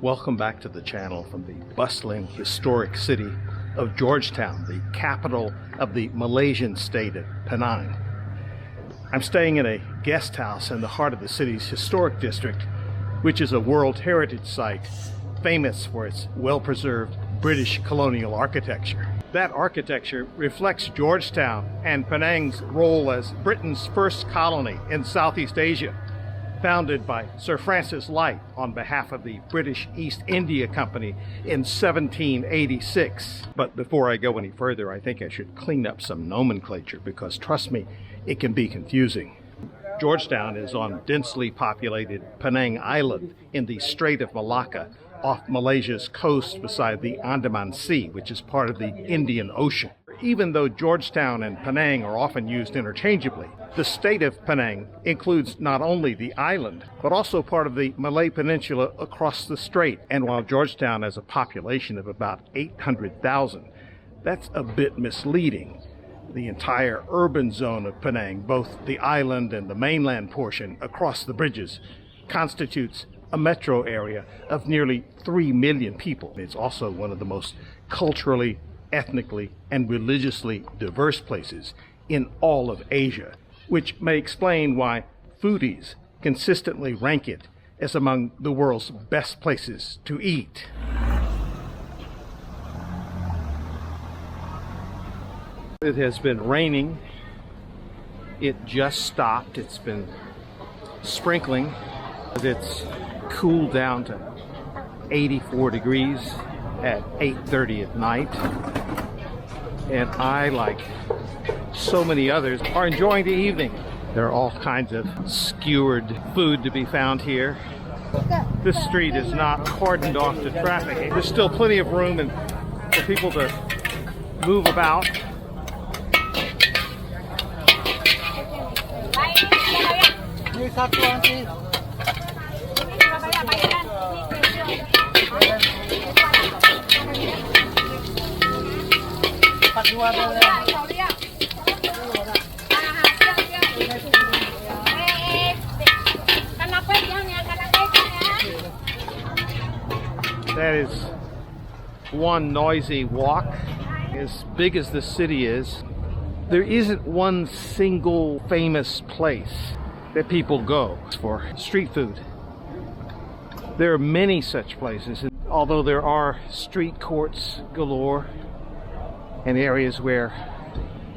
Welcome back to the channel from the bustling historic city of Georgetown, the capital of the Malaysian state of Penang. I'm staying in a guest house in the heart of the city's historic district, which is a World Heritage Site famous for its well-preserved British colonial architecture. That architecture reflects Georgetown and Penang's role as Britain's first colony in Southeast Asia, founded by Sir Francis Light on behalf of the British East India Company in 1786. But before I go any further, I think I should clean up some nomenclature because, trust me, it can be confusing. Georgetown is on densely populated Penang Island in the Strait of Malacca, off Malaysia's coast beside the Andaman Sea, which is part of the Indian Ocean. Even though Georgetown and Penang are often used interchangeably, the state of Penang includes not only the island, but also part of the Malay Peninsula across the strait. And while Georgetown has a population of about 800,000, that's a bit misleading. The entire urban zone of Penang, both the island and the mainland portion across the bridges, constitutes a metro area of nearly 3 million people. It's also one of the most culturally, ethnically, and religiously diverse places in all of Asia, which may explain why foodies consistently rank it as among the world's best places to eat. It has been raining. It just stopped. It's been sprinkling. It's cooled down to 84 degrees at 8:30 at night. And I, like so many others, are enjoying the evening. There are all kinds of skewered food to be found here. This street is not cordoned off to traffic. There's still plenty of room for people to move about. That is one noisy walk. As big as the city is, there isn't one single famous place that people go for street food. There are many such places, although there are street courts galore and areas where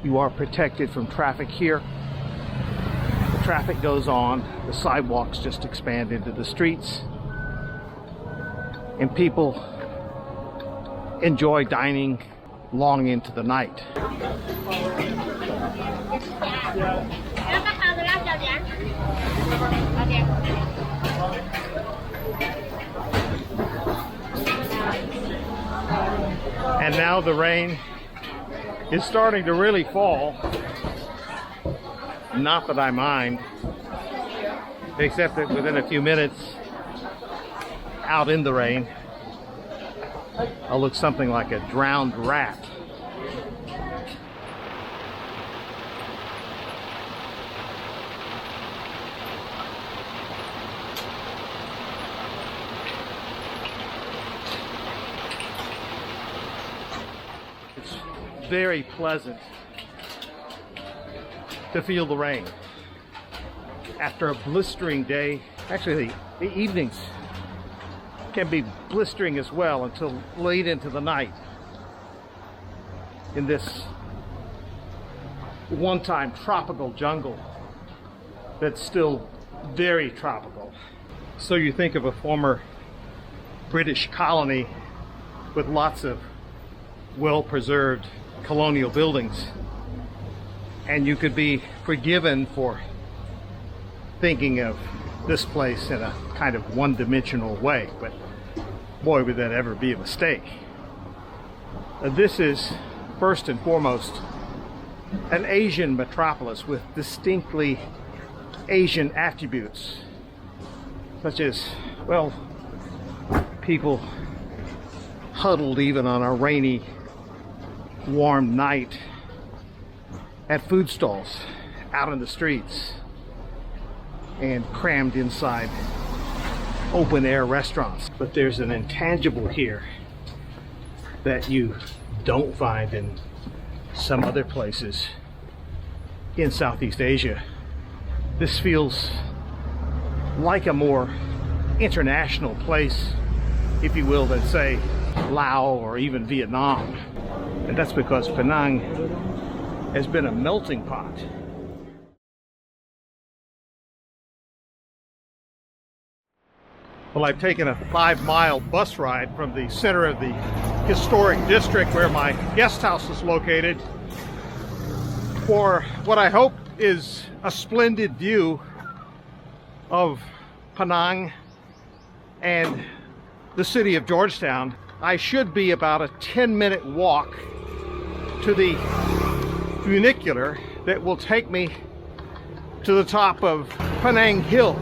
you are protected from traffic. Here, the traffic goes on, the sidewalks just expand into the streets, and people enjoy dining long into the night. And now the rain is starting to really fall. Not that I mind, except that within a few minutes out in the rain, I'll look something like a drowned rat. It's very pleasant to feel the rain after a blistering day. Actually, the evenings can be blistering as well until late into the night in this one-time tropical jungle that's still very tropical. So you think of a former British colony with lots of well-preserved colonial buildings, and you could be forgiven for thinking of this place in a kind of one-dimensional way, but boy, would that ever be a mistake. This is first and foremost an Asian metropolis with distinctly Asian attributes, such as, well, people huddled even on a rainy, warm night at food stalls out in the streets and crammed inside open-air restaurants. But there's an intangible here that you don't find in some other places in Southeast Asia. This feels like a more international place, if you will, than say Laos or even Vietnam. And that's because Penang has been a melting pot. Well, I've taken a 5-mile bus ride from the center of the historic district where my guest house is located for what I hope is a splendid view of Penang and the city of Georgetown. I should be about a 10-minute walk to the funicular that will take me to the top of Penang Hill.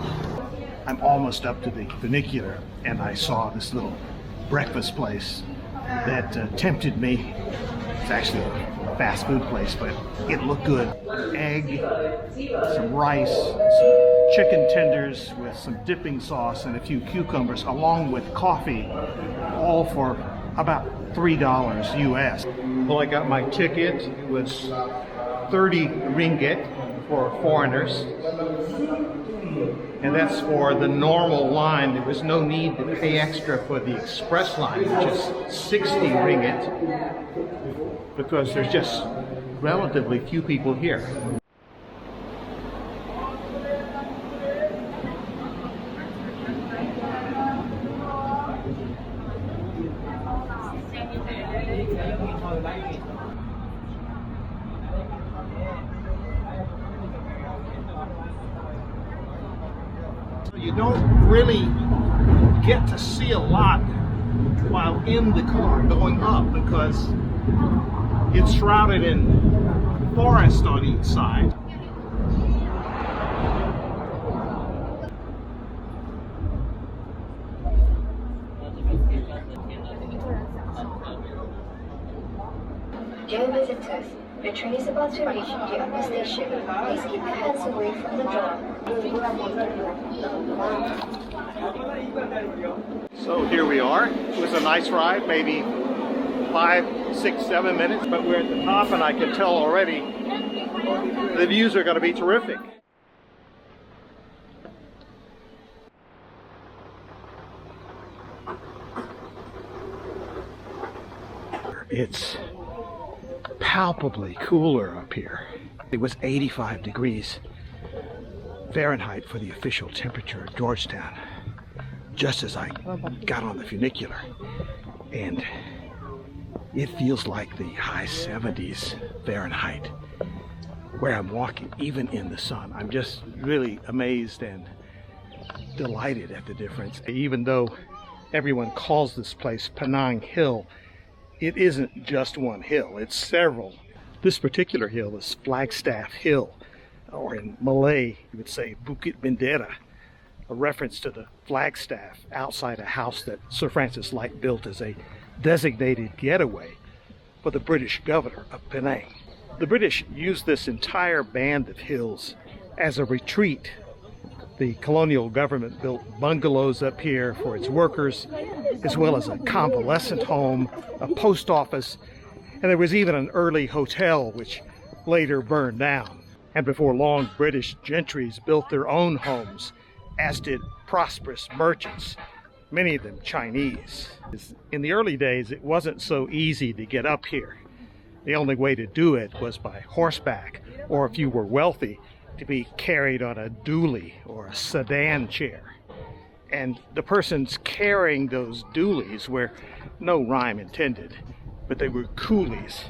I'm almost up to the funicular and I saw this little breakfast place that tempted me. It's actually a fast food place, but it looked good. Egg, some rice, some chicken tenders with some dipping sauce and a few cucumbers along with coffee, all for about $3 US. Well, I got my ticket. It was 30 ringgit for foreigners. And that's for the normal line. There was no need to pay extra for the express line, which is 60 ringgit, because there's just relatively few people here. You don't really get to see a lot while in the car going up because it's shrouded in forest on each side. Dear visitors, the train is about to reach the upper station. Please keep your hands away from the door. So here we are. It was a nice ride, maybe 5, 6, 7 minutes, but we're at the top and I can tell already the views are going to be terrific. It's palpably cooler up here. It was 85 degrees Fahrenheit for the official temperature of Georgetown just as I got on the funicular, and it feels like the high 70s Fahrenheit where I'm walking, even in the sun. I'm just really amazed and delighted at the difference. Even though everyone calls this place Penang Hill, it isn't just one hill, it's several. This particular hill is Flagstaff Hill, or in Malay you would say Bukit Bendera, a reference to the flagstaff outside a house that Sir Francis Light built as a designated getaway for the British governor of Penang. The British used this entire band of hills as a retreat. The colonial government built bungalows up here for its workers, as well as a convalescent home, a post office, and there was even an early hotel which later burned down. And before long, British gentries built their own homes, as did prosperous merchants, many of them Chinese. In the early days, it wasn't so easy to get up here. The only way to do it was by horseback, or if you were wealthy, to be carried on a dually or a sedan chair. And the persons carrying those dualies were, no rhyme intended, but they were coolies,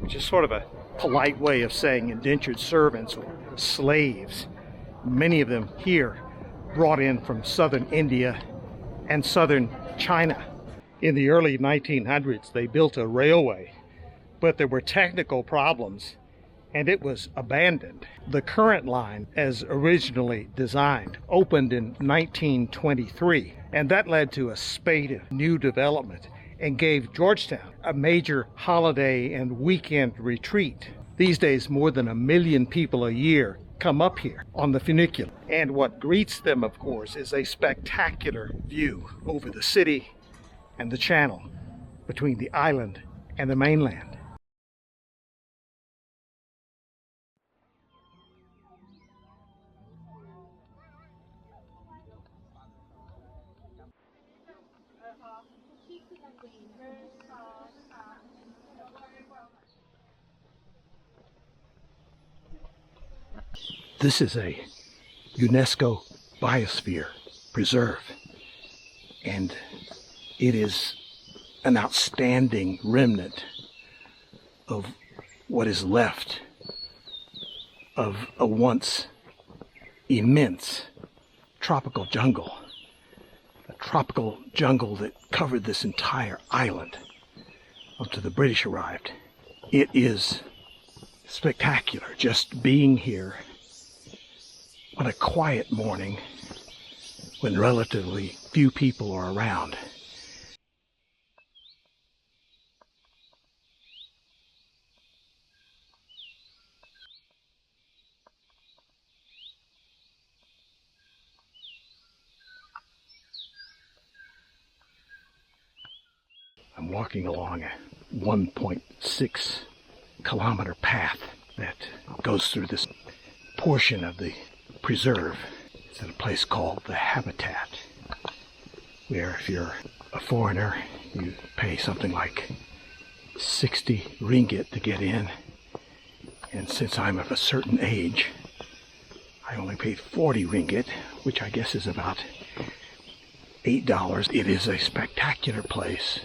which is sort of a polite way of saying indentured servants or slaves. Many of them here brought in from southern India and southern China. In the early 1900s, they built a railway, but there were technical problems and it was abandoned. The current line, as originally designed, opened in 1923, and that led to a spate of new development and gave Georgetown a major holiday and weekend retreat. These days, more than 1 million people a year come up here on the funicular. And what greets them, of course, is a spectacular view over the city and the channel between the island and the mainland. This is a UNESCO biosphere preserve, and it is an outstanding remnant of what is left of a once immense tropical jungle. A tropical jungle that covered this entire island until the British arrived. It is spectacular just being here on a quiet morning when relatively few people are around. I'm walking along a 1.6 kilometer path that goes through this portion of the preserve. It's at a place called the Habitat, where if you're a foreigner, you pay something like 60 ringgit to get in. And since I'm of a certain age, I only paid 40 ringgit, which I guess is about $8. It is a spectacular place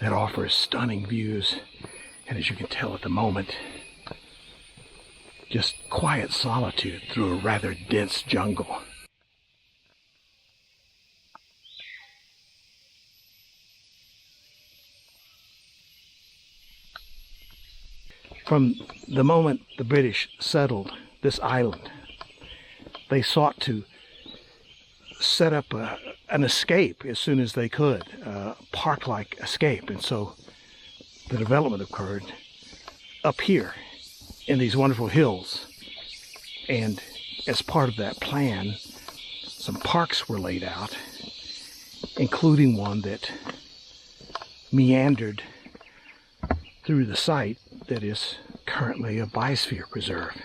that offers stunning views, and as you can tell at the moment, just quiet solitude through a rather dense jungle. From the moment the British settled this island, they sought to set up an escape as soon as they could, a park-like escape, and so the development occurred up here in these wonderful hills. And as part of that plan, some parks were laid out, including one that meandered through the site that is currently a biosphere preserve.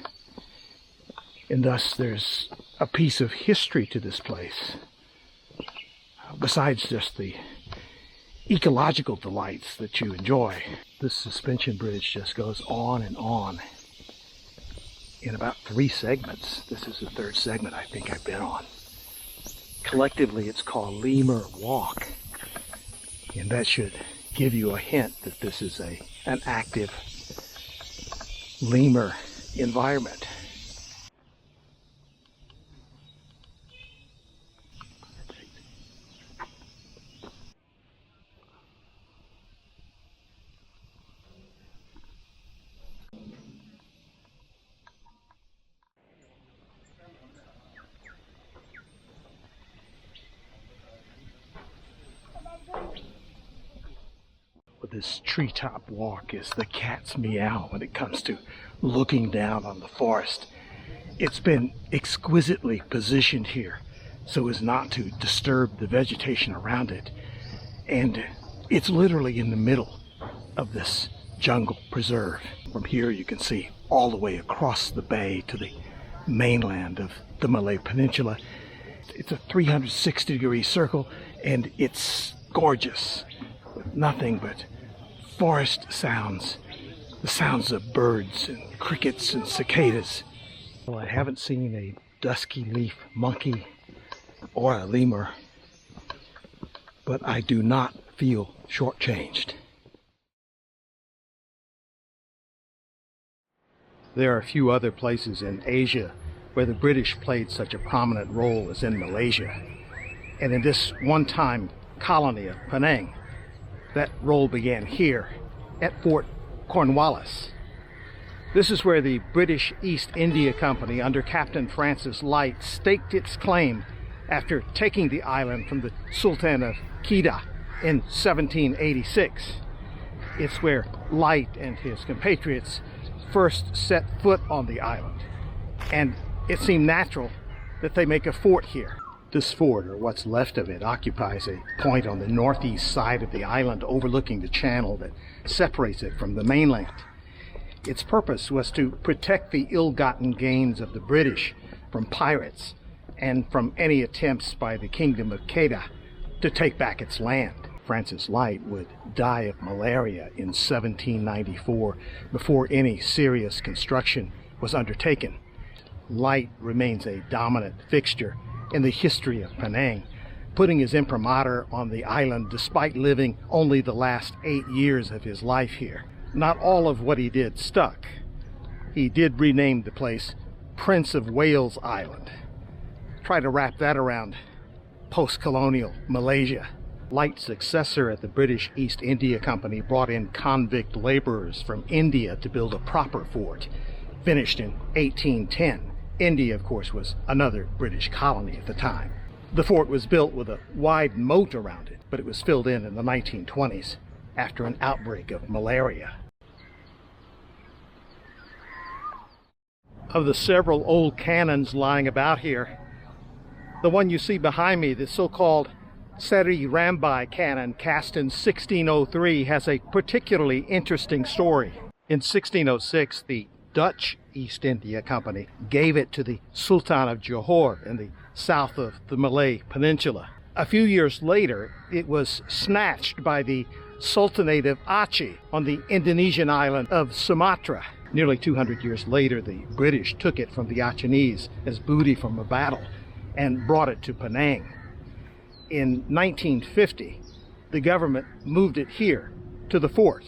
And thus there's a piece of history to this place, besides just the ecological delights that you enjoy. This suspension bridge just goes on and on in about 3 segments. This is the 3rd segment I think I've been on. Collectively, it's called Lemur Walk, and that should give you a hint that this is an active lemur environment. This treetop walk is the cat's meow when it comes to looking down on the forest. It's been exquisitely positioned here so as not to disturb the vegetation around it, and it's literally in the middle of this jungle preserve. From here you can see all the way across the bay to the mainland of the Malay Peninsula. It's a 360-degree circle, and it's gorgeous with nothing but forest sounds, the sounds of birds and crickets and cicadas. Well, I haven't seen a dusky leaf monkey or a lemur, but I do not feel shortchanged. There are a few other places in Asia where the British played such a prominent role as in Malaysia. And in this one-time colony of Penang, that role began here at Fort Cornwallis. This is where the British East India Company under Captain Francis Light staked its claim after taking the island from the Sultan of Kedah in 1786. It's where Light and his compatriots first set foot on the island. and it seemed natural that they make a fort here. This fort, or what's left of it, occupies a point on the northeast side of the island overlooking the channel that separates it from the mainland. Its purpose was to protect the ill-gotten gains of the British from pirates and from any attempts by the Kingdom of Kedah to take back its land. Francis Light would die of malaria in 1794 before any serious construction was undertaken. Light remains a dominant fixture in the history of Penang, putting his imprimatur on the island despite living only the last 8 years of his life here. Not all of what he did stuck. He did rename the place Prince of Wales Island. Try to wrap that around post-colonial Malaysia. Light's successor at the British East India Company brought in convict laborers from India to build a proper fort, finished in 1810. India, of course, was another British colony at the time. The fort was built with a wide moat around it, but it was filled in the 1920s after an outbreak of malaria. Of the several old cannons lying about here, the one you see behind me, the so-called Seri Rambai cannon, cast in 1603, has a particularly interesting story. In 1606, the Dutch East India Company gave it to the Sultan of Johor in the south of the Malay Peninsula. A few years later, it was snatched by the Sultanate of Aceh on the Indonesian island of Sumatra. Nearly 200 years later, the British took it from the Acehnese as booty from a battle and brought it to Penang. In 1950, the government moved it here to the fort.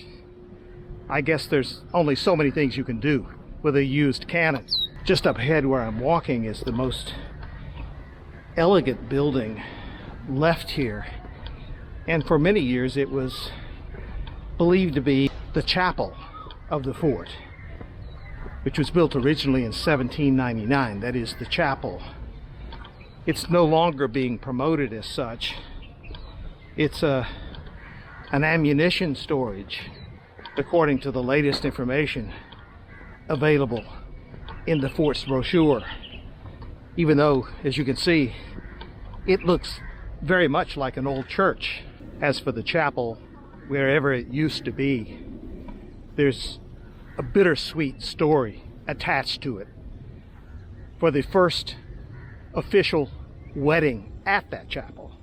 I guess there's only so many things you can do with a used cannon. Just up ahead where I'm walking is the most elegant building left here, and for many years it was believed to be the chapel of the fort, which was built originally in 1799. That is the chapel. It's no longer being promoted as such. It's an ammunition storage, according to the latest information available in the fort's brochure, even though, as you can see, it looks very much like an old church. As for the chapel, wherever it used to be, there's a bittersweet story attached to it. For the first official wedding at that chapel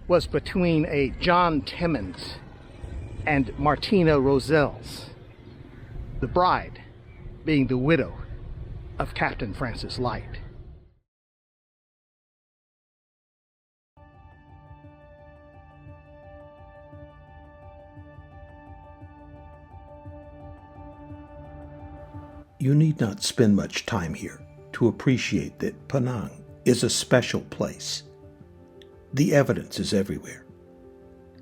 was between a John Timmins and Martina Roselles, the bride being the widow of Captain Francis Light. You need not spend much time here to appreciate that Penang is a special place. The evidence is everywhere.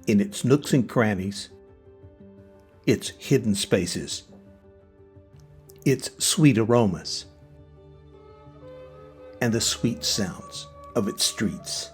In its nooks and crannies, its hidden spaces, its sweet aromas, and the sweet sounds of its streets.